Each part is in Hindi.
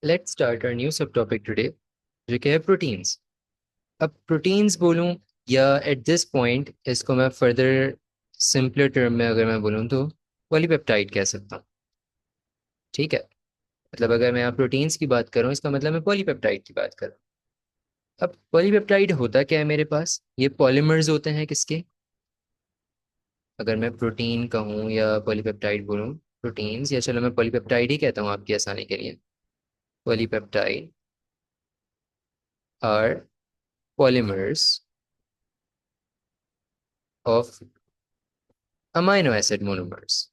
लेट्स स्टार्ट आवर न्यू सब टॉपिक टुडे जो कि है प्रोटीन्स। अब प्रोटीन्स बोलूं या एट दिस पॉइंट इसको मैं फर्दर सिंपलर टर्म में अगर मैं बोलूं तो पॉलीपेप्टाइड कह सकता हूँ। ठीक है, मतलब अगर मैं यहाँ प्रोटीन्स की बात करूँ इसका मतलब मैं पॉलीपेप्टाइड की बात करूँ। अब पॉलीपेप्टाइड होता क्या है, मेरे पास ये पॉलीमर्स होते हैं किसके। अगर मैं प्रोटीन कहूँ या पॉलीपेप्टाइड बोलूँ, प्रोटीन्स या चलो मैं पॉलीपेप्टाइड ही कहता हूँ आपकी आसानी के लिए। Polypeptide are polymers of amino acid monomers.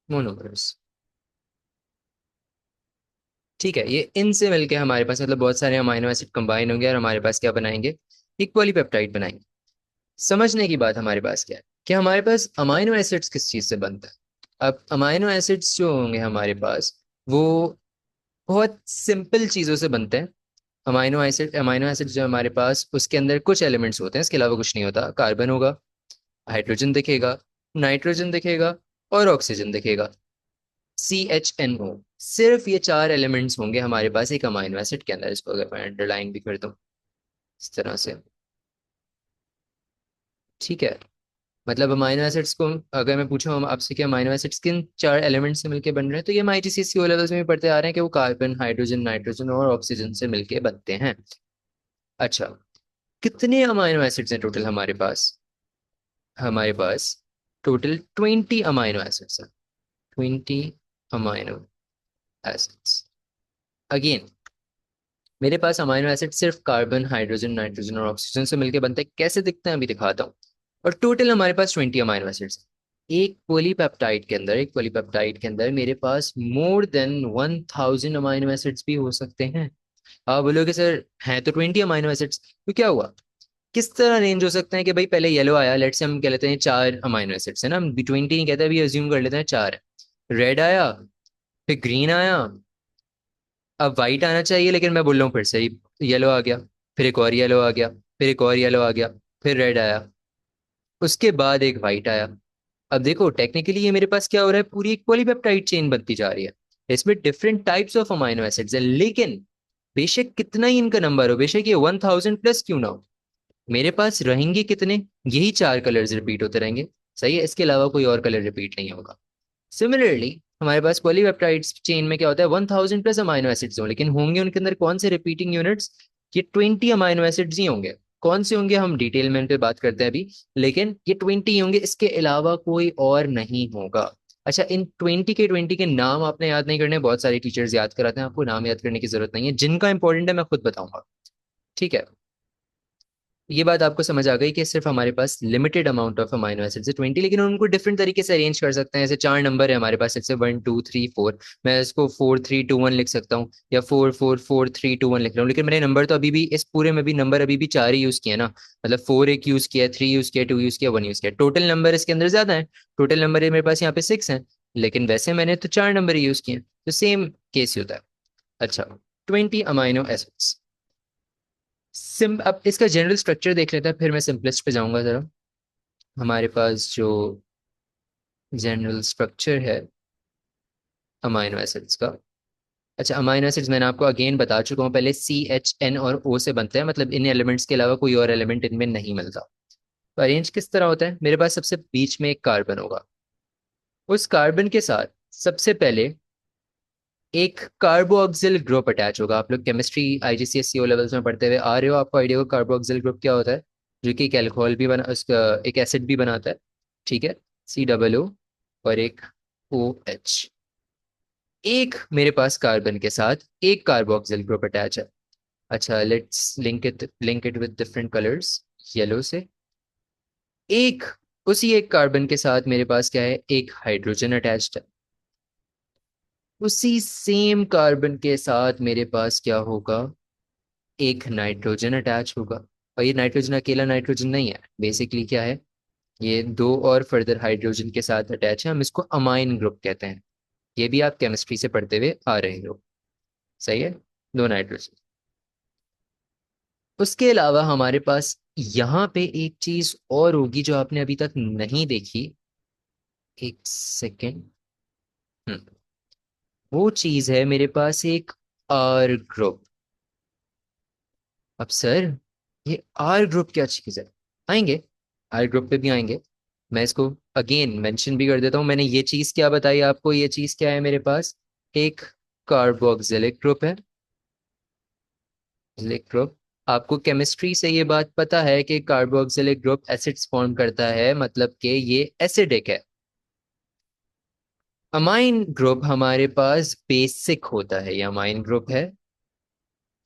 Monomers, ठीक है, ये इनसे मिलके हमारे पास मतलब बहुत सारे अमाइनो एसिड कंबाइन होंगे और हमारे पास क्या बनाएंगे, एक पॉलीपेप्टाइड बनाएंगे। समझने की बात हमारे पास क्या है कि हमारे पास अमाइनो एसिड्स किस चीज से बनता है। अब अमाइनो एसिड्स जो होंगे हमारे पास वो बहुत सिंपल चीजों से बनते हैं। अमाइनो एसिड जो हमारे पास उसके अंदर कुछ एलिमेंट्स होते हैं, इसके अलावा कुछ नहीं होता। कार्बन होगा, हाइड्रोजन दिखेगा, नाइट्रोजन दिखेगा और ऑक्सीजन दिखेगा। CHNO, सिर्फ ये चार एलिमेंट्स होंगे हमारे पास एक अमाइनो एसिड के अंदर। इसको अगर मैं अंडरलाइन भी कर दूं इस तरह से, ठीक है, मतलब अमाइनो एसिड्स को अगर मैं पूछूं हम आपसे कि अमाइनो एसिड्स किन चार एलिमेंट से मिलकर बन रहे हैं, तो ये हम IGCSE लेवल्स में भी पढ़ते आ रहे हैं कि वो कार्बन, हाइड्रोजन, नाइट्रोजन और ऑक्सीजन से मिलके बनते हैं। अच्छा, कितने अमाइनो एसिड्स हैं टोटल हमारे पास। हमारे पास टोटल 20 अमाइनो एसिड्स हैं। 20 अमाइनो एसिड्स। अगेन, मेरे पास अमाइनो एसिड सिर्फ कार्बन, हाइड्रोजन, नाइट्रोजन और ऑक्सीजन से मिलकर बनते हैं। कैसे दिखते हैं अभी दिखाता हूँ। और टोटल हमारे पास 20 अमाइनो एसिड्स हैं। एक पॉलीपेप्टाइड के अंदर मेरे पास मोर देन 1000 अमाइनो एसिड्स भी हो सकते हैं। आप बोलोगे सर हैं तो 20 अमाइनो एसिड्स, तो क्या हुआ। किस तरह रेंज हो सकते हैं कि भाई पहले येलो आया, लेट्स से हम कह लेते हैं 4 अमाइनो एसिड्स है ना, हम 20 नहीं कहते, अभी अज्यूम कर लेते हैं 4 है। रेड आया, फिर ग्रीन आया, अब वाइट आना चाहिए लेकिन मैं बोल रहा हूँ फिर से ही येलो आ गया, फिर एक और येलो आ गया, फिर एक और येलो आ गया, फिर रेड आया, उसके बाद एक वाइट आया। अब देखो टेक्निकली ये मेरे पास क्या हो रहा है, पूरी एक पॉलीपेप्टाइड चेन बनती जा रही है। इसमें different types of amino acids हैं, लेकिन बेशक कितना ही इनका नंबर हो, बेशक ये 1000 प्लस क्यों ना हो, मेरे पास रहेंगे कितने, यही चार कलर्स रिपीट होते रहेंगे। सही है, इसके अलावा कोई और कलर रिपीट नहीं होगा। सिमिलरली हमारे पास पॉलीपेप्टाइड्स चेन में क्या होता है, 1000 प्लस अमाइनो एसिड्स हो, लेकिन होंगे उनके अंदर कौन से रिपीटिंग यूनिट्स, ये 20 अमाइनो एसिड्स ही होंगे। कौन से होंगे हम डिटेल में इन पे बात करते हैं अभी, लेकिन ये 20 होंगे, इसके अलावा कोई और नहीं होगा। अच्छा, इन 20 के नाम आपने याद नहीं करने, बहुत सारे टीचर्स याद कराते हैं, आपको नाम याद करने की जरूरत नहीं है, जिनका इंपॉर्टेंट है मैं खुद बताऊंगा। ठीक है, ये बात आपको समझ आ गई कि सिर्फ हमारे पास limited amount of amino acids है 20, लेकिन उनको डिफरेंट तरीके से अरेंज कर सकते हैं। जैसे चार नंबर है हमारे पास, जैसे 1 2 3 4, मैं इसको 4 3 2 1 लिख सकता हूँ, या 4 4 4 3 2 1 लिख रहा हूँ, लेकिन मैंने नंबर तो अभी भी इस पूरे में भी नंबर अभी भी चार ही यूज किए ना। मतलब 4 एक यूज किया, 3 यूज किया, 2 यूज किया, 1 यूज किया, टोटल नंबर इसके अंदर ज्यादा है। टोटल नंबर मेरे पास यहाँ पे 6 है, लेकिन वैसे मैंने तो चार नंबर ही यूज किए, तो सेम केस ही होता है। अच्छा, 20 अमाइनो एसिड्स। सिम अब इसका जनरल स्ट्रक्चर देख लेते हैं, फिर मैं सिंपलेस्ट पे जाऊंगा जरा। हमारे पास जो जनरल स्ट्रक्चर है अमाइनो एसिड्स का। अच्छा, अमाइनो एसिड्स मैंने आपको अगेन बता चुका हूँ पहले, CHN और O से बनते हैं, मतलब इन एलिमेंट्स के अलावा कोई और एलिमेंट इनमें नहीं मिलता। तो अरेंज किस तरह होता है, मेरे पास सबसे बीच में एक कार्बन होगा, उस कार्बन के साथ सबसे पहले एक कार्बोक्सिल ग्रुप अटैच होगा। आप लोग केमिस्ट्री IGCSE ओ लेवल्स में पढ़ते हुए आ रहे हो, आपको आइडिया होगा कार्बोक्सिल ग्रुप क्या होता है, जो कि एक एल्कोहल भी बना, उसका एक एसिड भी बनाता है। ठीक है, COO और एक OH। एक मेरे पास कार्बन के साथ एक कार्बोक्सिल ग्रुप अटैच है। अच्छा, let's link it with different colours, yellow से। एक, उसी एक कार्बन के साथ मेरे पास क्या है, एक हाइड्रोजन अटैच्ड है। उसी सेम कार्बन के साथ मेरे पास क्या होगा, एक नाइट्रोजन अटैच होगा। और ये नाइट्रोजन अकेला नाइट्रोजन नहीं है, बेसिकली क्या है, ये दो और फर्दर हाइड्रोजन के साथ अटैच है, हम इसको अमाइन ग्रुप कहते हैं। ये भी आप केमिस्ट्री से पढ़ते हुए आ रहे हो। सही है, दो नाइट्रोजन। उसके अलावा हमारे पास यहाँ पे एक चीज और होगी जो आपने अभी तक नहीं देखी, एक सेकेंड। वो चीज है मेरे पास एक आर ग्रुप। अब सर, ये आर ग्रुप क्या चीज है? आएंगे, आर ग्रुप पे भी आएंगे। मैं इसको अगेन मेंशन भी कर देता हूँ। मैंने ये चीज क्या बताई आपको? ये चीज क्या है मेरे पास? एक कार्बोक्सिलिक ग्रुप है। एक्सिलिक ग्रुप। आपको केमिस्ट्री से ये बात पता है कि कार्बोक्सिलिक ग्रुप एसिड्स फॉर्म करता है, मतलब कि ये एसिडिक है। अमाइन ग्रुप हमारे पास बेसिक होता है, ये अमाइन ग्रुप है।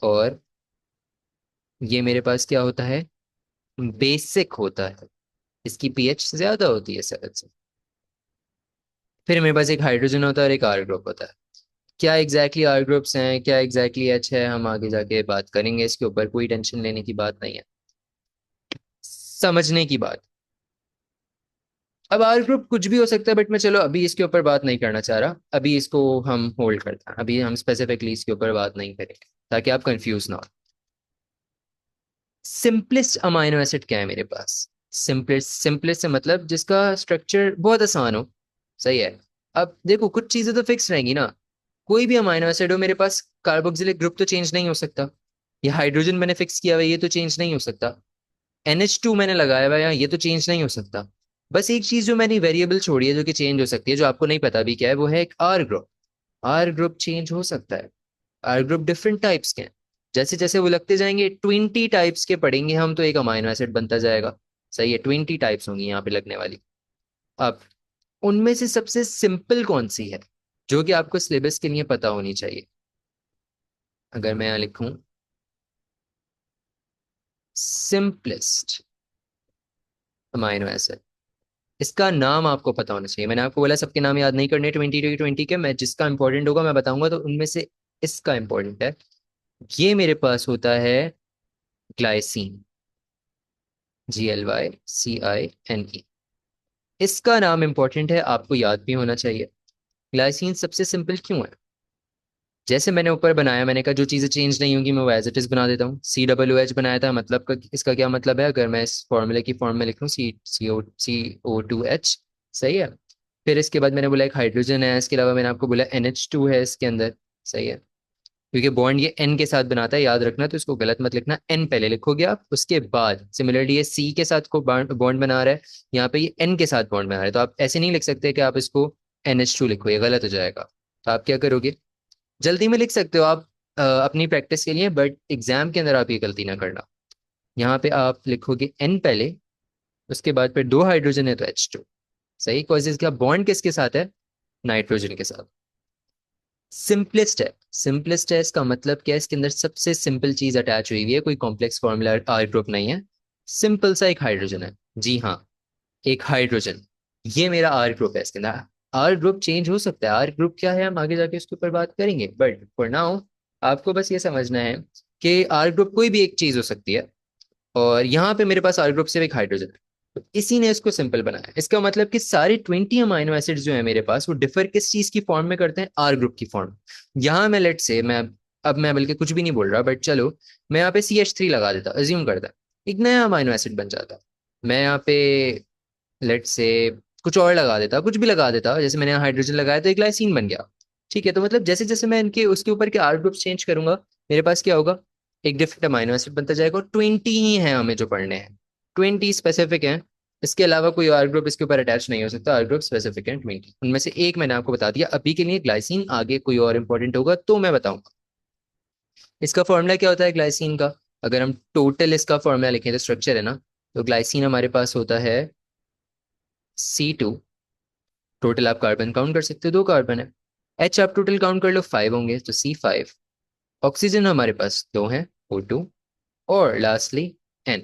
और ये मेरे पास क्या होता है? बेसिक होता है। इसकी पीएच ज्यादा होती है सरल से। फिर मेरे पास एक हाइड्रोजन होता है और एक आर ग्रुप होता है। क्या एग्जैक्टली आर ग्रुप्स हैं, क्या एग्जैक्टली एच है, हम आगे जाके बात करेंगे इसके ऊपर। कोई टेंशन लेने की बात नहीं है, समझने की बात। अब आर ग्रुप कुछ भी हो सकता है, बट मैं चलो अभी इसके ऊपर बात नहीं करना चाह रहा। अभी इसको हम होल्ड करते हैं, अभी हम स्पेसिफिकली इसके ऊपर बात नहीं करेंगे ताकि आप कंफ्यूज ना हो। सिंपलेस्ट अमाइनो एसिड क्या है मेरे पास? सिंपलेस्ट, सिंपलेस्ट से मतलब जिसका स्ट्रक्चर बहुत आसान हो। सही है। अब देखो, कुछ चीजें तो फिक्स रहेंगी ना। कोई भी अमाइनो एसिड हो मेरे पास, कार्बोक्सिलिक ग्रुप तो चेंज नहीं हो सकता। ये हाइड्रोजन मैंने फिक्स किया हुआ है, ये तो चेंज नहीं हो सकता। NH2 मैंने लगाया हुआ है यहाँ, ये तो चेंज नहीं हो सकता। बस एक चीज जो मैंने वेरिएबल छोड़ी है जो कि चेंज हो सकती है, जो आपको नहीं पता भी क्या है, वो है एक R group. R group change हो सकता है। आर ग्रुप डिफरेंट टाइप्स के हैं। जैसे जैसे वो लगते जाएंगे, 20 टाइप्स के पढ़ेंगे हम, तो एक अमाइनो एसिड बनता जाएगा। सही है, 20 टाइप्स होंगी यहाँ पे लगने वाली। अब उनमें से सबसे सिंपल कौन सी है, जो कि आपको सिलेबस के लिए पता होनी चाहिए? अगर मैं यहाँ लिखूं सिंपलेस्ट अमाइनो एसिड, इसका नाम आपको पता होना चाहिए। मैंने आपको बोला सबके नाम याद नहीं करने 20 के, मैं जिसका इंपॉर्टेंट होगा मैं बताऊंगा, तो उनमें से इसका इंपॉर्टेंट है। ये मेरे पास होता है ग्लाइसिन। GLYCINE। इसका नाम इंपॉर्टेंट है, आपको याद भी होना चाहिए। ग्लाइसिन सबसे सिंपल क्यों है? जैसे मैंने ऊपर बनाया, मैंने कहा जो चीज़ें चेंज नहीं होंगी मैं वो एज इट इज बना देता हूँ। COOH बनाया था, मतलब का इसका क्या मतलब है? अगर मैं इस फॉर्मूले की फॉर्म में लिखूँ, CO2H। सही है। फिर इसके बाद मैंने बोला एक हाइड्रोजन है, इसके अलावा मैंने आपको बोला NH2 है इसके अंदर। सही है। क्योंकि बॉन्ड ये N के साथ बनाता है, याद रखना, तो इसको गलत मत लिखना। N पहले लिखोगे आप, उसके बाद सिमिलरली ये C के साथ को बॉन्ड बना रहा है, यहाँ पे ये N के साथ बॉन्ड बना रहा है, तो आप ऐसे नहीं लिख सकते कि आप इसको NH2 लिखो, ये गलत हो जाएगा। तो आप क्या करोगे? जल्दी में लिख सकते हो आप अपनी प्रैक्टिस के लिए, बट एग्जाम के अंदर आप ये गलती ना करना। यहाँ पे आप लिखोगे N पहले, उसके बाद फिर दो हाइड्रोजन है तो H2। सही, कॉज इसका बॉन्ड किसके साथ है? नाइट्रोजन के साथ। सिंपलेस्ट है, सिंपलेस्ट है इसका मतलब क्या है? इसके अंदर सबसे सिंपल चीज अटैच हुई हुई है, कोई कॉम्प्लेक्स फॉर्मूला आर ग्रुप नहीं है। सिंपल सा एक हाइड्रोजन है। जी हाँ, एक हाइड्रोजन। ये मेरा आर ग्रुप है। इसके अंदर आर ग्रुप चेंज हो सकता है, आर ग्रुप क्या है हम आगे जाके उसके ऊपर बात करेंगे, बट फॉर नाउ आपको बस ये समझना है कि आर ग्रुप कोई भी एक चीज हो सकती है। और यहाँ पे मेरे पास आर ग्रुप सिर्फ एक हाइड्रोजन है, तो इसी ने इसको सिंपल बनाया। इसका मतलब कि सारे 20 अमाइनो एसिड्स जो है मेरे पास, वो डिफर किस चीज की फॉर्म में करते हैं? आर ग्रुप की फॉर्म। यहाँ मैं लेट से मैं, अब मैं बल्कि कुछ भी नहीं बोल रहा, बट चलो मैं यहाँ पे CH3 लगा देता, अज्यूम करता, एक नया अमाइनो एसिड बन जाता। मैं यहाँ पे लेट से कुछ और लगा देता, कुछ भी लगा देता, जैसे मैंने यहाँ हाइड्रोजन लगाया तो एक ग्लाइसिन बन गया। ठीक है, तो मतलब जैसे जैसे मैं इनके उसके ऊपर के आर ग्रुप्स चेंज करूंगा, मेरे पास क्या होगा? एक डिफरेंट अमाइनो एसिड बनता जाएगा। और 20 ही हैं हमें जो पढ़ने हैं, 20 स्पेसिफिक हैं। इसके अलावा कोई आर ग्रुप इसके ऊपर अटैच नहीं हो सकता। आर ग्रुप स्पेसिफिक हैं 20, उनमें से एक मैंने आपको बता दिया अभी के लिए, ग्लाइसिन। आगे कोई और इंपॉर्टेंट होगा तो मैं बताऊंगा। इसका फॉर्मूला क्या होता है ग्लाइसिन का? अगर हम टोटल इसका फॉर्मूला लिखें, तो स्ट्रक्चर है ना, तो ग्लाइसिन हमारे पास होता है C2। टोटल आप कार्बन काउंट कर सकते हो, दो कार्बन है। H आप टोटल काउंट कर लो, 5 होंगे, तो C5। ऑक्सीजन हमारे पास दो हैं, O2। और लास्टली N।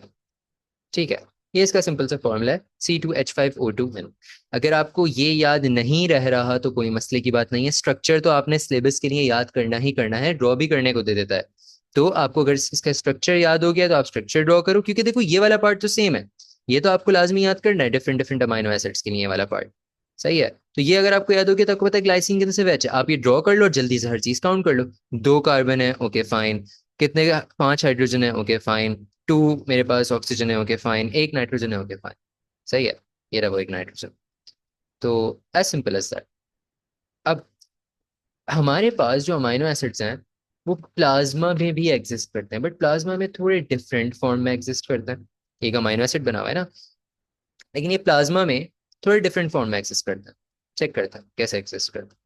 ठीक है, ये इसका सिंपल सा फॉर्मूला है, C2H5O2N। अगर आपको ये याद नहीं रह रहा तो कोई मसले की बात नहीं है, स्ट्रक्चर तो आपने सिलेबस के लिए याद करना ही करना है, ड्रॉ भी करने को दे देता है। तो आपको अगर इसका स्ट्रक्चर याद हो गया तो आप स्ट्रक्चर ड्रॉ करो, क्योंकि देखो ये वाला पार्ट तो सेम है। ये तो आपको लाजमी याद करना है, डिफरेंट डिफरेंट अमाइनो एसिड्स के लिए ये वाला पार्ट। सही है। तो ये अगर आपको याद हो गया तो आपको पता है ग्लाइसिन कितने से बैच है, आप ये ड्रॉ कर लो और जल्दी से हर चीज काउंट कर लो। दो कार्बन है, ओके फाइन। कितने का? 5 हाइड्रोजन है, ओके फाइन। 2 मेरे पास ऑक्सीजन है, ओके फाइन। एक नाइट्रोजन है, ओके फाइन। सही है। ये रहा वो एक नाइट्रोजन। तो एज सिंपल एज दैट। अब हमारे पास जो अमाइनो एसिड्स हैं वो प्लाज्मा में भी एग्जिस्ट करते हैं, बट प्लाज्मा में थोड़े डिफरेंट फॉर्म में एग्जिस्ट करते हैं। एक अमाइनो एसिड बना हुआ है ना, लेकिन ये प्लाज्मा में थोड़े डिफरेंट फॉर्म में एग्जिस्ट करते हैं। चेक करते हैं कैसे एग्जिस्ट करते हैं।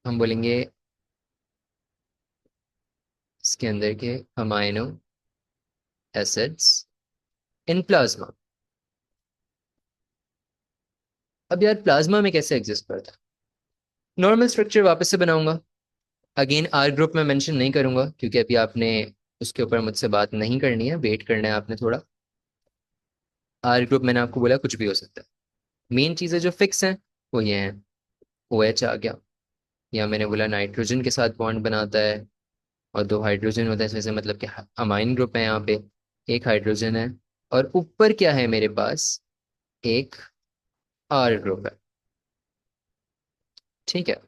हम बोलेंगे इसके अंदर के अमाइनो एसिड्स इन प्लाज्मा। अब यार प्लाज्मा में कैसे एग्जिस्ट करता है? नॉर्मल स्ट्रक्चर वापस से बनाऊंगा। अगेन आर ग्रुप में मेंशन नहीं करूंगा क्योंकि अभी आपने उसके ऊपर मुझसे बात नहीं करनी है, वेट करना है आपने थोड़ा। आर ग्रुप मैंने आपको बोला कुछ भी हो सकता है। मेन चीज़ें जो फिक्स हैं वो ये हैं। ओ एच आ गया, या मैंने बोला नाइट्रोजन के साथ बॉन्ड बनाता है और दो हाइड्रोजन होता है इसमें से, मतलब कि अमाइन ग्रुप है यहाँ पे। एक हाइड्रोजन है और ऊपर क्या है मेरे पास, एक आर ग्रुप है। ठीक है,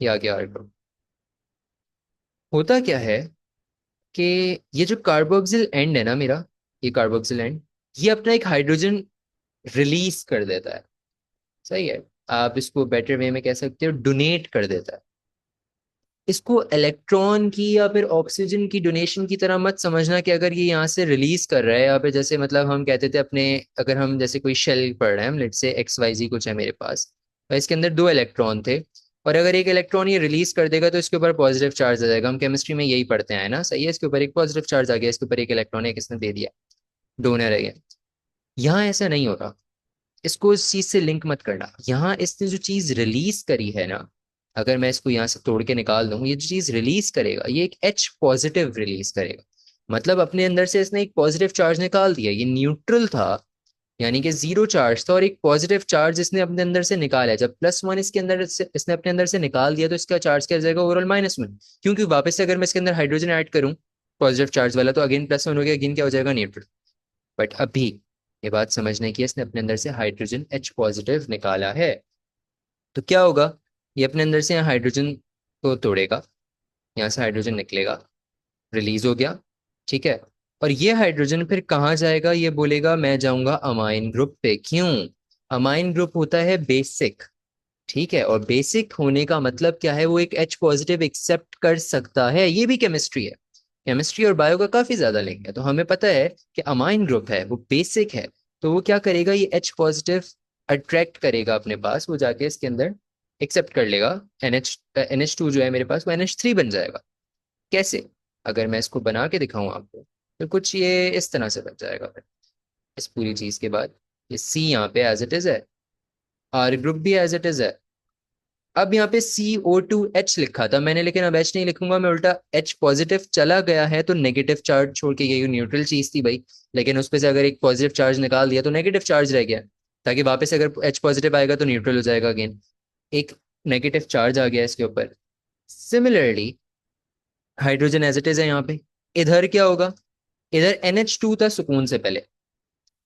ये आ गया आर ग्रुप। होता क्या है कि ये जो कार्बोक्सिल एंड है ना मेरा, ये कार्बोक्सिल एंड ये अपना एक हाइड्रोजन रिलीज कर देता है। सही है, आप इसको बेटर वे में कह सकते हो डोनेट कर देता है। इसको इलेक्ट्रॉन की या फिर ऑक्सीजन की डोनेशन की तरह मत समझना कि अगर ये यहाँ से रिलीज कर रहा है या फिर जैसे मतलब हम कहते थे अपने, अगर हम जैसे कोई शेल पढ़ रहे हैं, हम लेट से एक्स वाई जी कुछ है मेरे पास और इसके अंदर दो इलेक्ट्रॉन थे, और अगर एक इलेक्ट्रॉन ये रिलीज कर देगा तो इसके ऊपर पॉजिटिव चार्ज आ जाएगा। हम केमिस्ट्री में यही पढ़ते हैं ना, सही है। इसके ऊपर एक पॉजिटिव चार्ज आ गया, इसके ऊपर एक इलेक्ट्रॉन है किसने दे दिया, डोनर है ये। यहाँ ऐसा नहीं होता, इसको इस चीज से लिंक मत करना। यहाँ इसने जो चीज रिलीज करी है ना, अगर मैं इसको यहाँ से तोड़ के निकाल दूं, ये जो चीज रिलीज करेगा ये एक एच पॉजिटिव रिलीज करेगा। मतलब अपने अंदर से इसने एक पॉजिटिव चार्ज निकाल दिया, ये न्यूट्रल था यानी कि जीरो चार्ज था, और एक पॉजिटिव चार्ज इसने अपने अंदर से निकाला है। जब +1 इसके अंदर से इसने अपने अंदर से निकाल दिया तो इसका चार्ज क्या हो जाएगा, ओवरऑल -1। क्योंकि वापस से अगर मैं इसके अंदर हाइड्रोजन ऐड करूं पॉजिटिव चार्ज वाला, तो अगेन +1 हो गया, अगेन क्या हो जाएगा, न्यूट्रल। बट अभी ये बात समझने की है, इसने अपने अंदर से हाइड्रोजन एच पॉजिटिव निकाला है, तो क्या होगा, ये अपने अंदर से यहाँ हाइड्रोजन को तोड़ेगा, यहाँ से हाइड्रोजन निकलेगा, रिलीज हो गया। ठीक है, और ये हाइड्रोजन फिर कहाँ जाएगा, ये बोलेगा मैं जाऊंगा अमाइन ग्रुप पे। क्यों? अमाइन ग्रुप होता है बेसिक। ठीक है, और बेसिक होने का मतलब क्या है, वो एक एच पॉजिटिव एक्सेप्ट कर सकता है। ये भी केमिस्ट्री है, केमिस्ट्री और बायो का काफी ज्यादा लिंक है। तो हमें पता है कि अमाइन ग्रुप है वो बेसिक है, तो वो क्या करेगा, ये एच पॉजिटिव अट्रैक्ट करेगा अपने पास, वो जाके इसके अंदर एक्सेप्ट कर लेगा। NH2 जो है मेरे पास वो NH3 बन जाएगा। कैसे? अगर मैं इसको बना के दिखाऊं आपको, तो कुछ ये इस तरह से बन जाएगा फिर। इस पूरी चीज के बाद ये सी यहाँ पे एज इट इज है, आर ग्रुप भी एज इट इज है। अब यहाँ पे CO2H लिखा था मैंने, लेकिन अब H नहीं लिखूंगा मैं, उल्टा H पॉजिटिव चला गया है तो नेगेटिव चार्ज छोड़ के, ये न्यूट्रल चीज थी भाई, लेकिन उस पे से अगर एक पॉजिटिव चार्ज निकाल दिया तो नेगेटिव चार्ज रह गया, ताकि वापस अगर H पॉजिटिव आएगा तो न्यूट्रल हो जाएगा अगेन। एक नेगेटिव चार्ज आ गया इसके ऊपर। Similarly hydrogen as it is है यहाँ पे। इधर क्या होगा, इधर NH2 था सुकून से पहले,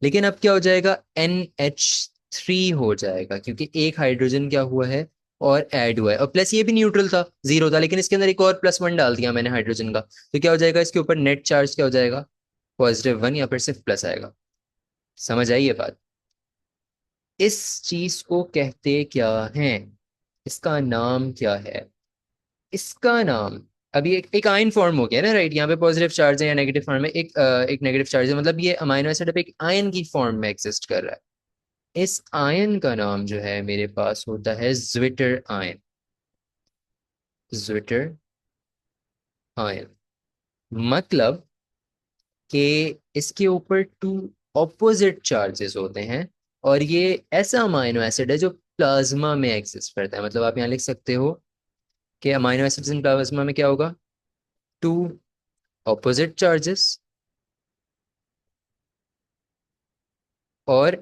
लेकिन अब क्या हो जाएगा, NH3 हो जाएगा, क्योंकि एक हाइड्रोजन क्या हुआ है और ऐड हुआ है, और प्लस ये भी न्यूट्रल था, जीरो था, लेकिन इसके अंदर एक और +1 डाल दिया मैंने हाइड्रोजन का, तो क्या हो जाएगा, इसके ऊपर नेट चार्ज क्या हो जाएगा, +1, या फिर सिर्फ प्लस आएगा। समझ आई ये बात? इस चीज को कहते क्या हैं, इसका नाम क्या है, इसका नाम, अभी एक आयन फॉर्म हो गया ना, राइट? यहाँ पे पॉजिटिव चार्ज है या नेगेटिव फॉर्म है, एक नेगेटिव चार्ज है, मतलब ये अमाइनो एसिड अब एक आयन की फॉर्म में एग्जिस्ट कर रहा है। इस आयन का नाम जो है मेरे पास होता है ज्विटर आयन। ज्विटर आयन मतलब कि इसके ऊपर टू ऑपोजिट चार्जेस होते हैं, और ये ऐसा अमाइनो एसिड है जो प्लाज्मा में एग्जिस्ट करता है। मतलब आप यहाँ लिख सकते हो कि अमाइनो एसिड्स इन प्लाज्मा में क्या होगा, टू ऑपोजिट चार्जेस, और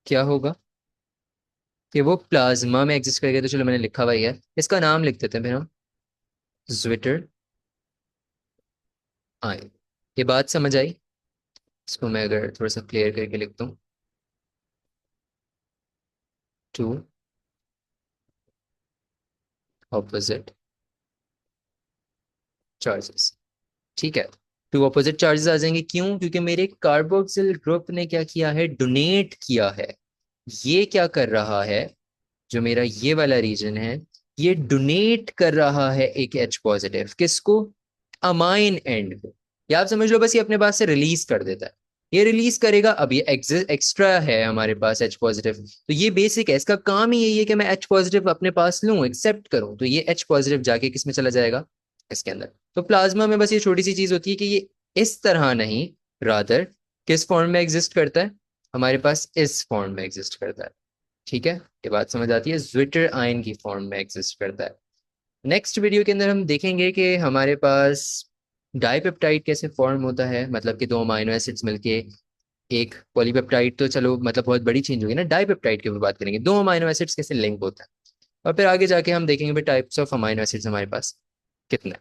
क्या होगा कि वो प्लाज्मा में एग्जिस्ट करेगा। तो चलो मैंने लिखा हुआ ही है, इसका नाम लिख देते हैं फिर हम, ज्विटर आयन। ये बात समझ आई? इसको मैं अगर थोड़ा सा क्लियर करके लिख दूं, टू ऑपोजिट चार्जेस। ठीक है, टू ऑपोजिट चार्जेस आ जाएंगे, क्यों? क्योंकि मेरे कार्बोक्सिल ग्रुप ने क्या किया है, डोनेट किया है। ये क्या कर रहा है, जो मेरा ये वाला रीजन है, ये डोनेट कर रहा है एक एच पॉजिटिव, किसको, अमाइन एंड को। या आप समझ लो बस ये अपने पास से रिलीज कर देता है। ये रिलीज करेगा, अब ये एक्स्ट्रा है हमारे पास एच पॉजिटिव, तो ये बेसिक है, इसका काम ही यही है कि मैं एच पॉजिटिव अपने पास लूं, एक्सेप्ट करूं, तो ये एच पॉजिटिव जाके किस में चला जाएगा, इसके अंदर। तो प्लाज्मा में बस ये छोटी सी चीज होती है कि ये इस तरह नहीं, रादर किस फॉर्म में एग्जिस्ट करता है, हमारे पास इस फॉर्म में एग्जिस्ट करता है। ठीक है, ये बात समझ आती है, ज्विटर आयन की फॉर्म में एग्जिस्ट करता है। नेक्स्ट वीडियो के अंदर हम देखेंगे कि हमारे पास डाइपेप्टाइड कैसे फॉर्म होता है, मतलब कि दो अमाइनो एसिड्स मिलके एक पॉलीपेप्टाइड, तो चलो मतलब बहुत बड़ी चेंज होगी ना, डाइपेप्टाइड के ऊपर बात करेंगे, दो अमाइनो एसिड्स कैसे लिंक होता है। और फिर आगे जाके हम देखेंगे टाइप्स ऑफ अमाइनो एसिड्स हमारे पास कितने हैं।